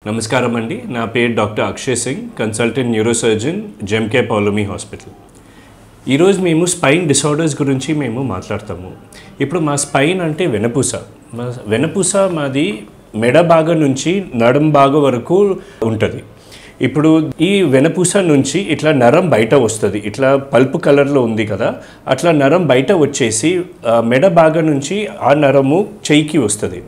నమస్కారం అండి. నా పేరు doctor Akshay Singh, consultant neurosurgeon, జెమ్కే పౌలోమి హాస్పిటల్. ఈరోజు మేము స్పైన్ డిసార్డర్స్ గురించి మేము మాట్లాడతాము. ఇప్పుడు మా స్పైన్ అంటే వెనపూస మాది మెడ భాగం నుంచి నడుం భాగం వరకు ఉంటుంది. ఇప్పుడు ఈ వెనపూస నుంచి ఇట్లా నరం బయట వస్తుంది. ఇట్లా పల్పు కలర్లో ఉంది కదా, అట్లా నరం బయట వచ్చేసి మెడ భాగం నుంచి ఆ నరము చెయ్యికి వస్తుంది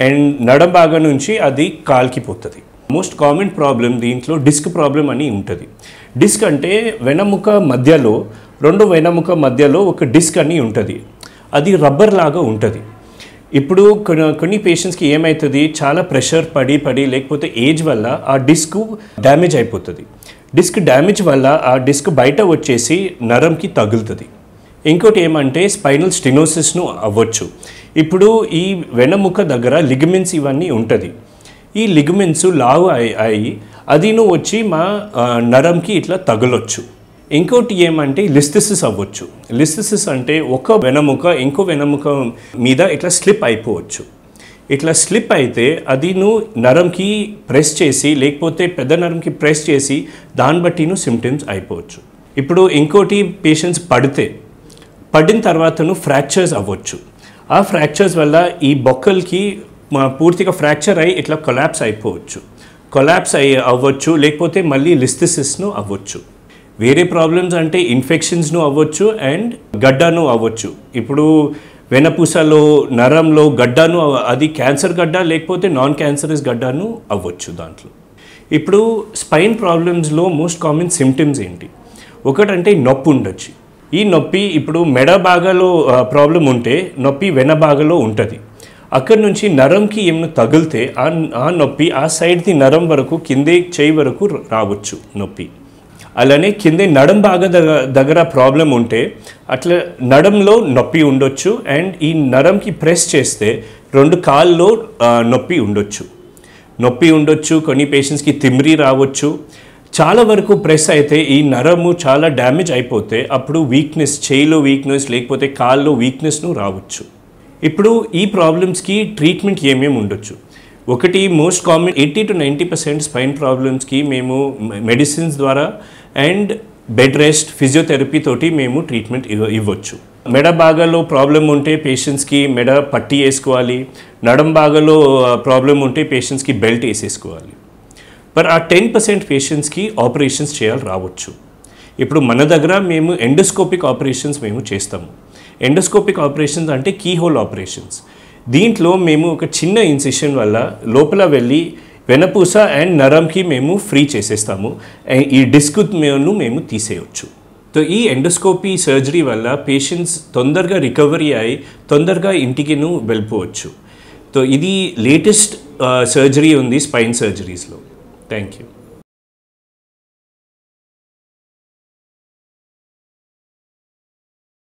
అండ్ నడం భాగం నుంచి అది కాల్కి పోతుంది. మోస్ట్ కామన్ ప్రాబ్లం దీంట్లో డిస్క్ ప్రాబ్లం అని ఉంటుంది. డిస్క్ అంటే వెనముక మధ్యలో రెండు వెనముక మధ్యలో ఒక డిస్క్ అని ఉంటుంది. అది రబ్బర్ లాగా ఉంటుంది. ఇప్పుడు కొన్ని పేషెంట్స్కి ఏమవుతుంది, చాలా ప్రెషర్ పడి లేకపోతే ఏజ్ వల్ల ఆ డిస్క్ డ్యామేజ్ అయిపోతుంది. డిస్క్ డ్యామేజ్ వల్ల ఆ డిస్క్ బయట వచ్చేసి నరంకి తగులుతుంది. ఇంకోటి ఏమంటే స్పైనల్ స్టెనోసిస్ను అవ్వచ్చు. ఇప్పుడు ఈ వెనముక దగ్గర లిగమెంట్స్ ఇవన్నీ ఉంటుంది. ఈ లిగమెంట్స్ లావు అయ్యి అదిను వచ్చి మా నరంకి ఇట్లా తగలొచ్చు. ఇంకోటి ఏమంటే లిస్థెసిస్ అవ్వచ్చు. లిస్థెసిస్ అంటే ఒక వెనముక ఇంకో వెనముక మీద ఇట్లా స్లిప్ అయిపోవచ్చు. ఇట్లా స్లిప్ అయితే అదిను నరంకి ప్రెస్ చేసి లేకపోతే పెద్ద నరంకి ప్రెస్ చేసి దాన్ని బట్టిను సిమ్టమ్స్ అయిపోవచ్చు. ఇప్పుడు ఇంకోటి పేషెంట్స్ పడిన తర్వాతను ఫ్రాక్చర్స్ అవ్వచ్చు. ఆ ఫ్రాక్చర్స్ వల్ల ఈ బొక్కలకి పూర్తిగా ఫ్రాక్చర్ అయ్యి ఇట్లా కొలాప్స్ అవ్వచ్చు లేకపోతే మళ్ళీ లిస్థెసిస్ను అవ్వచ్చు. వేరే ప్రాబ్లమ్స్ అంటే ఇన్ఫెక్షన్స్ను అవ్వచ్చు అండ్ గడ్డను అవ్వచ్చు. ఇప్పుడు వెనపూసలో నరంలో గడ్డను అది క్యాన్సర్ గడ్డ లేకపోతే నాన్ క్యాన్సరస్ గడ్డను అవ్వచ్చు దాంట్లో. ఇప్పుడు స్పైన్ ప్రాబ్లమ్స్లో మోస్ట్ కామన్ సిమ్టమ్స్ ఏంటి? ఒకటంటే నొప్పి ఉండొచ్చు. ఈ నొప్పి ఇప్పుడు మెడ భాగంలో ప్రాబ్లం ఉంటే నొప్పి వెన భాగంలో ఉంటుంది. అక్కడి నుంచి నరంకి ఏమైనా తగిలితే ఆ నొప్పి ఆ సైడ్ది నరం వరకు కిందే చేయి వరకు రావచ్చు నొప్పి. అలానే కింద నడం భాగ దగ్గర ప్రాబ్లం ఉంటే అట్లా నడంలో నొప్పి ఉండొచ్చు అండ్ ఈ నరంకి ప్రెస్ చేస్తే రెండు కాళ్ళలో నొప్పి ఉండొచ్చు. కొన్ని పేషెంట్స్కి తిమ్మిరి రావచ్చు. చాలా వరకు ప్రెస్ అయితే ఈ నరము చాలా డ్యామేజ్ అయిపోతే అప్పుడు వీక్నెస్, చేయిలో వీక్నెస్ లేకపోతే కాళ్ళలో వీక్నెస్ను రావచ్చు. ఇప్పుడు ఈ ప్రాబ్లమ్స్కి ట్రీట్మెంట్ ఏమేమి ఉండొచ్చు? ఒకటి మోస్ట్ కామన్ 80 to 90% స్పైన్ ప్రాబ్లమ్స్కి మేము మెడిసిన్స్ ద్వారా అండ్ బెడ్ రెస్ట్, ఫిజియోథెరపీ తోటి మేము ట్రీట్మెంట్ ఇవ్వచ్చు. మెడ భాగంలో ప్రాబ్లం ఉంటే పేషెంట్స్కి మెడ పట్టి వేసుకోవాలి. నడం భాగంలో ప్రాబ్లం ఉంటే పేషెంట్స్కి బెల్ట్ వేసేసుకోవాలి. ఆ 10% పేషెంట్స్కి ఆపరేషన్స్ చేయాలి రావచ్చు. ఇప్పుడు మన దగ్గర మేము ఎండోస్కోపిక్ ఆపరేషన్స్ మేము చేస్తాము. ఎండోస్కోపిక్ ఆపరేషన్స్ అంటే కీ హోల్ ఆపరేషన్స్. దీంట్లో మేము ఒక చిన్న ఇన్సిషన్ వల్ల లోపల వెళ్ళి వెనపూస అండ్ నరంకి మేము ఫ్రీ చేసేస్తాము. ఈ డిస్క్ మేము తీసేయవచ్చు. ఈ ఎండోస్కోపీ సర్జరీ వల్ల పేషెంట్స్ తొందరగా రికవరీ అయ్యి తొందరగా ఇంటికి వెళ్ళిపోవచ్చు. ఇది లేటెస్ట్ సర్జరీ ఉంది స్పైన్ సర్జరీస్లో. Thank you.